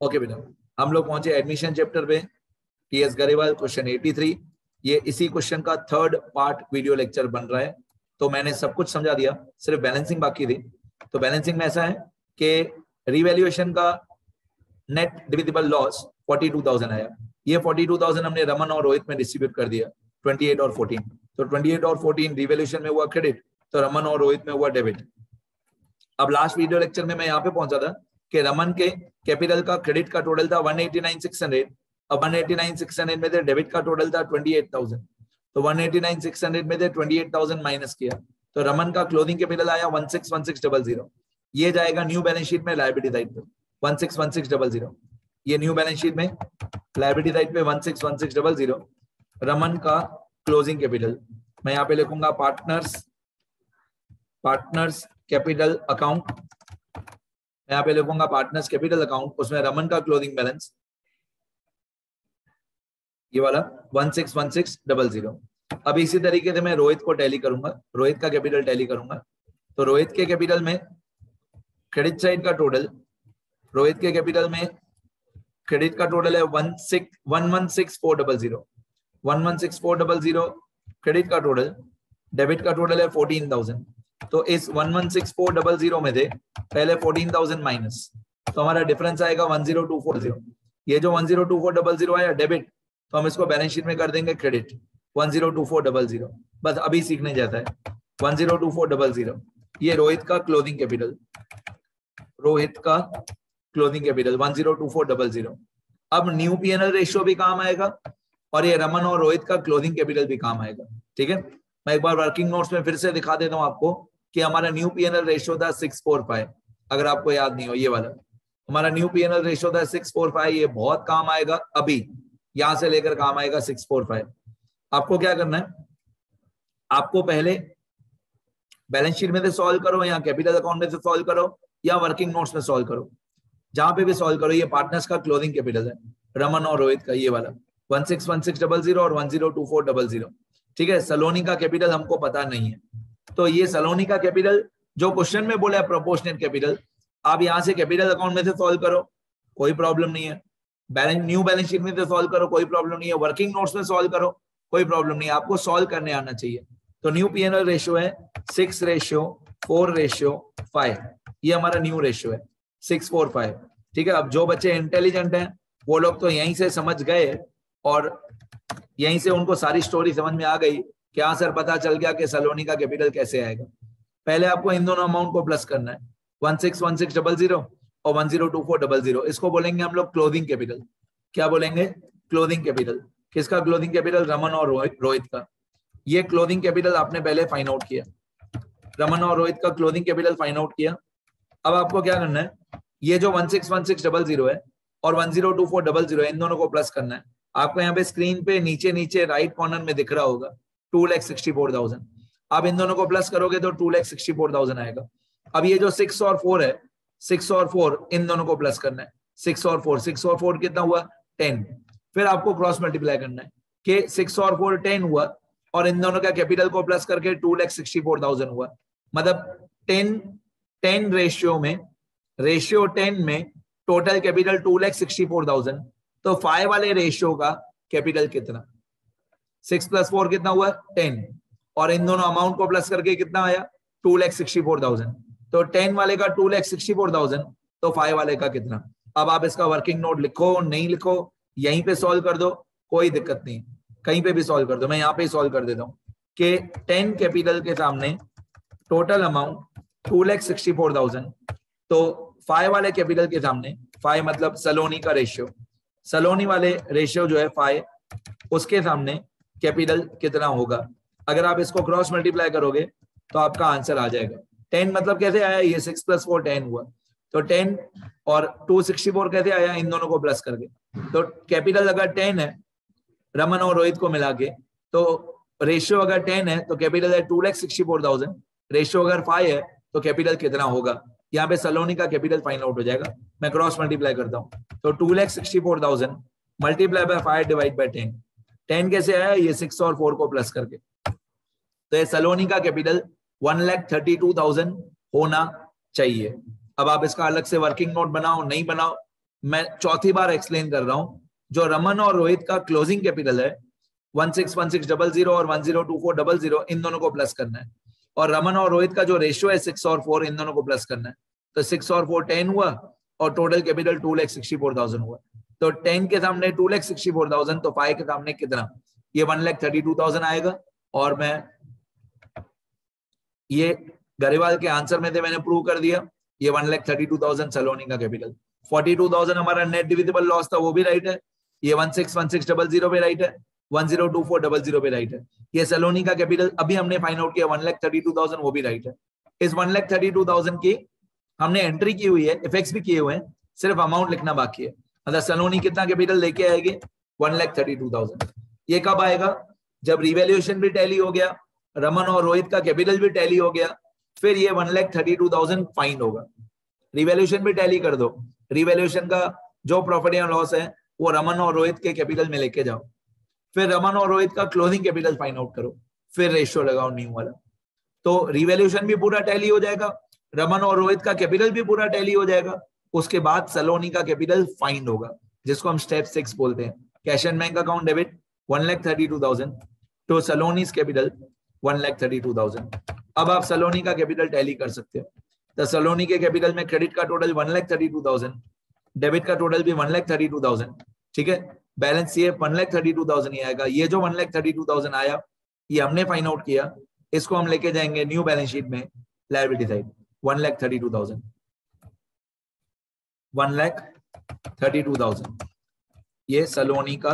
Okay बेटा, हम लोग पहुंचे एडमिशन चैप्टर पे, टीएस गरेवाल क्वेश्चन 83। ये इसी क्वेश्चन का थर्ड पार्ट वीडियो लेक्चर बन रहा है। तो मैंने सब कुछ समझा दिया, सिर्फ बैलेंसिंग बाकी थी। तो बैलेंसिंग में ऐसा है कि रिवैल्यूएशन का नेट डिविजिबल लॉस 42,000 आया। ये 42,000 हमने रमन और रोहित में डिस्ट्रीब्यूट कर दिया, 28 और 14। तो 28 और 14 रिवैल्यूएशन में हुआ क्रेडिट, तो रमन और रोहित में हुआ डेबिट। अब लास्ट वीडियो लेक्चर में मैं यहाँ पे पहुंचा था कि रमन के कैपिटल का क्रेडिट का टोटल था 189,600। अब 189,600 में से डेबिट का टोटल था 28,000। तो 189,600 में से 28,000 माइनस किया, तो रमन का क्लोजिंग कैपिटल आया 161600। ये जाएगा न्यू बैलेंस शीट में लायबिलिटी साइड पे 161600। ये न्यू बैलेंस शीट में लायबिलिटी साइड पे 161600 रमन का क्लोजिंग कैपिटल। मैं यहाँ पे लिखूंगा पार्टनर्स कैपिटल अकाउंट। यहाँ पे लिखूंगा पार्टनर्स कैपिटल अकाउंट, उसमें रमन का क्लोजिंग बैलेंस ये वाला 161600। अब इसी तरीके से मैं रोहित को टैली करूंगा, रोहित का कैपिटल टैली करूंगा। तो रोहित के कैपिटल में क्रेडिट साइड का टोटल, रोहित के कैपिटल में क्रेडिट का टोटल है 116400। 116400 क्रेडिट का टोटल, डेबिट का टोटल है 14,000। तो इस 116400 में से पहले 14,000 माइनस, तो हमारा डिफरेंस आएगा 10240। ये जो 1024000 आया डेबिट, तो हम इसको बैलेंस शीट में कर देंगे क्रेडिट 1024000। बस अभी सीखने जाता है 1024000। ये रोहित का क्लोजिंग कैपिटल, रोहित का क्लोजिंग कैपिटल 1024000। अब न्यू पीएनएल रेशियो भी काम आएगा और ये रमन और रोहित का क्लोजिंग कैपिटल भी काम आएगा। ठीक है, मैं एक बार वर्किंग नोट्स में फिर से दिखा देता हूं आपको कि हमारा न्यू पीएनएल रेशियो था 645। अगर आपको याद नहीं हो, ये वाला हमारा न्यू पीएनएल रेशियो था 645। ये बहुत काम आएगा, अभी यहां से लेकर काम आएगा 645। आपको क्या करना है, आपको पहले बैलेंस शीट में से सॉल्व करो या कैपिटल अकाउंट में से सॉल्व करो या वर्किंग नोट्स में सॉल्व करो, जहां पे भी सॉल्व करो। ये पार्टनर्स का क्लोजिंग कैपिटल है रमन और रोहित का, ये वाला 161600 और 1024000। ठीक है, सलोनी का कैपिटल हमको पता नहीं है, तो ये सलोनी का कैपिटल जो क्वेश्चन में बोला है प्रोपोर्शनेट कैपिटल, आप यहां से कैपिटल अकाउंट में से सॉल्व करो, कोई प्रॉब्लम नहीं है। न्यू बैलेंस शीट में से सॉल्व करो, कोई प्रॉब्लम नहीं है। वर्किंग नोट्स में सॉल्व करो, कोई प्रॉब्लम नहीं है। आपको सॉल्व करने आना चाहिए। तो न्यू पीएनएल रेशियो है 6:4:5। ये हमारा न्यू रेशियो है 6:4:5। ठीक है, अब जो बच्चे इंटेलिजेंट हैं वो लोग तो यहीं से समझ गए और यहीं से उनको सारी स्टोरी समझ में आ गई कि हाँ सर पता चल गया कि सलोनी का कैपिटल कैसे आएगा। पहले आपको इन दोनों अमाउंट को प्लस करना है, 161600 और 1024000। इसको बोलेंगे हम लोग क्लोजिंग कैपिटल। क्या बोलेंगे? Closing capital. किसका क्लोजिंग कैपिटल? रमन और रोहित का। ये क्लोजिंग कैपिटल आपने पहले फाइंड आउट किया, रमन और रोहित का क्लोजिंग कैपिटल फाइंड आउट किया। अब आपको क्या करना है, ये जो 161600 है और 1024000 है, इन दोनों को प्लस करना है। आपको यहाँ पे स्क्रीन पे नीचे नीचे राइट कॉर्नर में दिख रहा होगा 2,64,000। आप इन दोनों को प्लस करोगे तो 2,64,000 आएगा। अब ये जो 6 और 4 है, 6 और 4 इन दोनों को प्लस करना है। 6 और 4 कितना हुआ? 10। फिर आपको क्रॉस मल्टीप्लाई करना है कि 6 और 4 10 हुआ और इन दोनों का कैपिटल को प्लस करके 2,64,000 हुआ। मतलब 10 रेशियो 10 में टोटल कैपिटल 2,64,000। तो 5 वाले रेशियो का कैपिटल कितना? 6 + 4 कितना हुआ? 10। और इन दोनों अमाउंट को प्लस करके कितना आया? 2,64,000। तो 10 वाले का 2,64,000, तो 5 वाले का कितना? अब आप इसका वर्किंग नोट लिखो नहीं लिखो, यहीं पे सॉल्व कर दो, कोई दिक्कत नहीं, कहीं पे भी सॉल्व कर दो। मैं यहाँ पे सॉल्व कर देता हूँ कि 10 कैपिटल के सामने टोटल अमाउंट 2,64,000, तो 5 वाले कैपिटल के सामने, 5 मतलब सलोनी का रेशियो, सलोनी वाले रेशियो जो है 5, उसके सामने कैपिटल कितना होगा? अगर आप इसको क्रॉस मल्टीप्लाई करोगे तो आपका आंसर आ जाएगा। 10 मतलब कैसे आया? ये 6 + 4 10 हुआ, तो 10 और 264 कैसे आया? इन दोनों को प्लस करके। तो कैपिटल अगर 10 है रमन और रोहित को मिला के, तो रेशियो अगर 10 है तो कैपिटल है 2,64,000। रेशियो अगर 5 है तो कैपिटल कितना होगा? यहाँ पे सलोनी का कैपिटल फाइंड आउट हो जाएगा। मैं क्रॉस मल्टीप्लाई करता हूँ, तो 2,64,000 मल्टीप्लाई बाय 5 डिवाइड बाय 10। 10 कैसे आया? ये 6 और 4 को प्लस करके। तो ये सलोनी का कैपिटल 1,32,000 होना चाहिए। अब आप इसका अलग से वर्किंग नोट बनाओ नहीं बनाओ, मैं चौथी बार एक्सप्लेन कर रहा हूं, जो रमन और रोहित का क्लोजिंग कैपिटल है 161600 और 102400, इन दोनों को प्लस करना है। और रमन और रोहित का जो रेशियो है 6 और 4, इन दोनों को प्लस करना है। तो 6 और 4 10 हुआ और टोटल कैपिटल 2,64,000 हुआ। तो 10 के सामने 2,64,000, तो 5 के सामने कितना, ये 1,32,000 आएगा। और मैं ये गरेवाल के आंसर में थे, मैंने प्रूव कर दिया। ये 1,32,000 सलोनी का कैपिटल। 42,000 हमारा नेट डिविजिबल लॉस था, वो भी राइट है। ये 161600 पे राइट है, 102400 पे राइट है। ये सलोनी का कैपिटल अभी हमने फाइंड आउट किया 1,32,000, वो भी राइट है। इस 1,32,000 की हमने एंट्री की हुई है, इफेक्ट्स भी किए हुए हैं, सिर्फ अमाउंट लिखना बाकी है। मतलब सलोनी कितना कैपिटल लेके आएगी, 1,32,000। ये कब आएगा, जब रिवैल्यूएशन भी टैली हो गया, रमन और रोहित का कैपिटल भी टैली हो गया, फिर ये 1,32,000 फाइंड होगा। रिवैल्यूएशन भी टैली कर दो, रिवैल्यूएशन का जो प्रॉफिट या लॉस है वो रमन और रोहित के कैपिटल में लेके जाओ, फिर रमन और रोहित का क्लोजिंग कैपिटल फाइंड आउट करो, फिर रेशियो लगाओ न्यू वाला। तो रिवैल्यूएशन भी पूरा टैली हो जाएगा, रमन और रोहित का कैपिटल भी पूरा टैली हो जाएगा, उसके बाद सलोनी का कैपिटल फाइंड होगा, जिसको हम स्टेप 6 बोलते हैं। Cash and bank account debit 1,32,000 to Saloni's capital 1,32,000। अब आप सलोनी का कैपिटल टैली कर सकते हो। तो सलोनी के कैपिटल में क्रेडिट का टोटल 1,32,000, डेबिट का टोटल भी 1,32,000, ठीक है। बैलेंस ये 1,32,000 ही आएगा। ये जो 1,32,000 आया, ये हमने फाइंड आउट किया, इसको हम लेके जाएंगे न्यू बैलेंस शीट में, लायबिलिटी साइड 1,32,000, 1,32,000, ये सलोनी का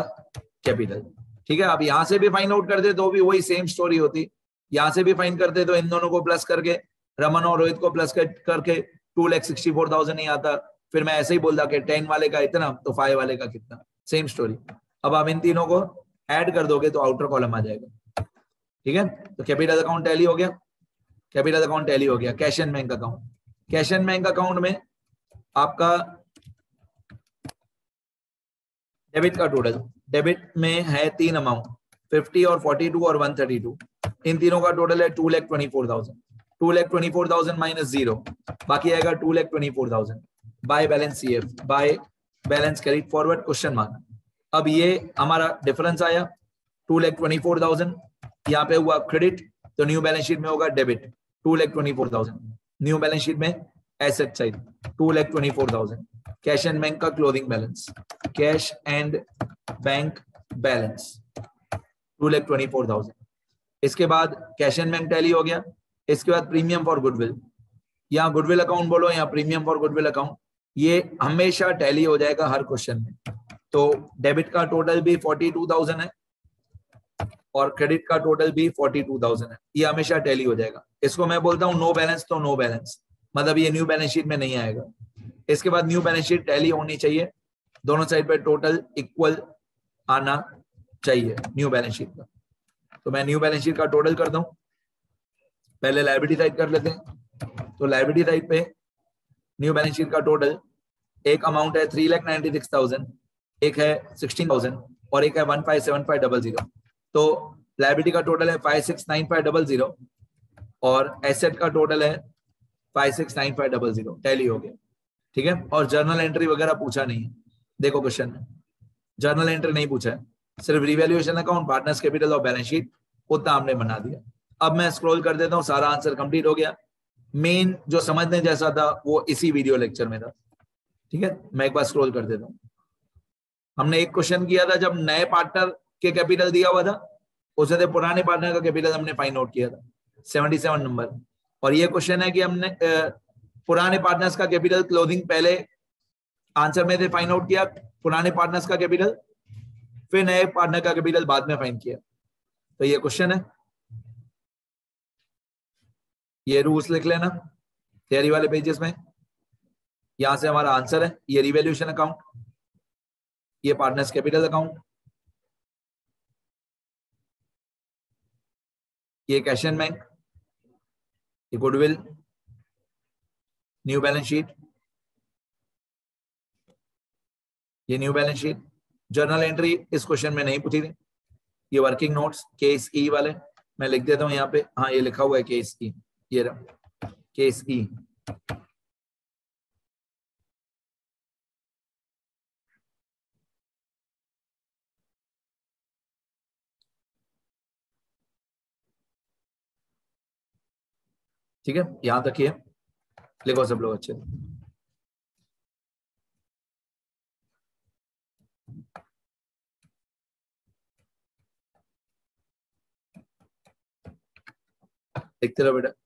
कैपिटल, ठीक है। अब यहां से भी फाइंड आउट करते तो भी वही सेम स्टोरी होती, यहां से भी फाइंड करते तो इन दोनों को प्लस करके, रमन और रोहित को प्लस करके 2,64,000 नहीं आता, फिर मैं ऐसे ही बोलता कि 10 वाले का इतना तो 5 वाले का कितना, सेम स्टोरी। अब आप इन तीनों को ऐड कर दोगे तो आउटर कॉलम आ जाएगा, ठीक है। तो कैपिटल अकाउंट टैली हो गया, कैपिटल अकाउंट टैली हो गया। Cash and bank account, cash and bank account में आपका डेबिट का टोटल, डेबिट में है 3 अमाउंट, 50 और 42 और 132, इन तीनों का टोटल है 2,24,000। 2,24,000 माइनस 0, बाकी आएगा 2,24,000 by balance CF, by balance carried forward question mark. अब ये हमारा डिफरेंस आया 2,24,000, यहाँ पे हुआ क्रेडिट, तो न्यू बैलेंस शीट में होगा डेबिट 2,24,000, न्यू बैलेंस शीट में asset side 2,24,000। Cash and bank का closing balance, cash and bank balance 2,24,000। इसके बाद कैश एंड बैंक टैली हो गया। इसके बाद प्रीमियम फॉर गुडविल, यहाँ गुडविल अकाउंट बोलो या प्रीमियम फॉर गुडविल अकाउंट, ये हमेशा टैली हो जाएगा हर क्वेश्चन में। तो डेबिट का टोटल भी 42,000 है और क्रेडिट का टोटल भी 42,000 है, ये हमेशा टैली हो जाएगा। इसको मैं बोलता हूँ नो बैलेंस, तो नो बैलेंस मतलब ये न्यू बैलेंस शीट में नहीं आएगा। इसके बाद न्यू बैलेंस शीट टैली होनी चाहिए, दोनों साइड पे टोटल इक्वल आना चाहिए न्यू बैलेंस शीट का। तो मैं न्यू बैलेंस शीट का टोटल करता हूं, पहले लायबिलिटी साइड कर लेते हैं। तो लायबिलिटी साइड पे न्यू बैलेंस शीट का टोटल, एक अमाउंट है 3,96,000, एक है 16,000 और एक है 157500। तो लायबिलिटी का टोटल है 569500 और एसेट का टोटल है 569500, टैली हो गया, ठीक है। और जर्नल एंट्री वगैरह पूछा नहीं है, देखो क्वेश्चन में जर्नल एंट्री नहीं पूछा है, सिर्फ रिवैल्यूएशन अकाउंट, पार्टनर्स कैपिटल और बैलेंस शीट उतना हमने बना दिया। अब मैं स्क्रॉल कर देता हूँ, सारा आंसर कंप्लीट हो गया। मेन जो समझने जैसा था वो इसी वीडियो लेक्चर में था, ठीक है। मैं एक बार स्क्रॉल कर देता हूँ। हमने एक क्वेश्चन किया था जब नए पार्टनर के कैपिटल दिया हुआ था, उससे पुराने पार्टनर का कैपिटल हमने फाइंड आउट किया था 77 नंबर। और ये क्वेश्चन है कि हमने पुराने पार्टनर्स का कैपिटल क्लोजिंग पहले आंसर में से फाइंड आउट किया, पुराने पार्टनर्स का कैपिटल, फिर नए पार्टनर का कैपिटल बाद में फाइंड किया। तो ये क्वेश्चन है, ये रूल्स लिख लेना थियरी वाले पेजेस में। यहां से हमारा आंसर है, ये रिवैल्यूएशन अकाउंट, ये पार्टनर्स कैपिटल अकाउंट, ये कैश एंड बैंक, ये गुडविल, न्यू बैलेंस शीट, ये new balance sheet. Journal entry इस क्वेश्चन में नहीं पूछी थी। ये वर्किंग नोट्स केस ई वाले मैं लिख देता हूं यहाँ पे, हाँ ये लिखा हुआ है केस ई, ये रहा केस ई। ठीक है, यहां तक ही है, लिखो सब लोग अच्छे। देखते रहो बेटा।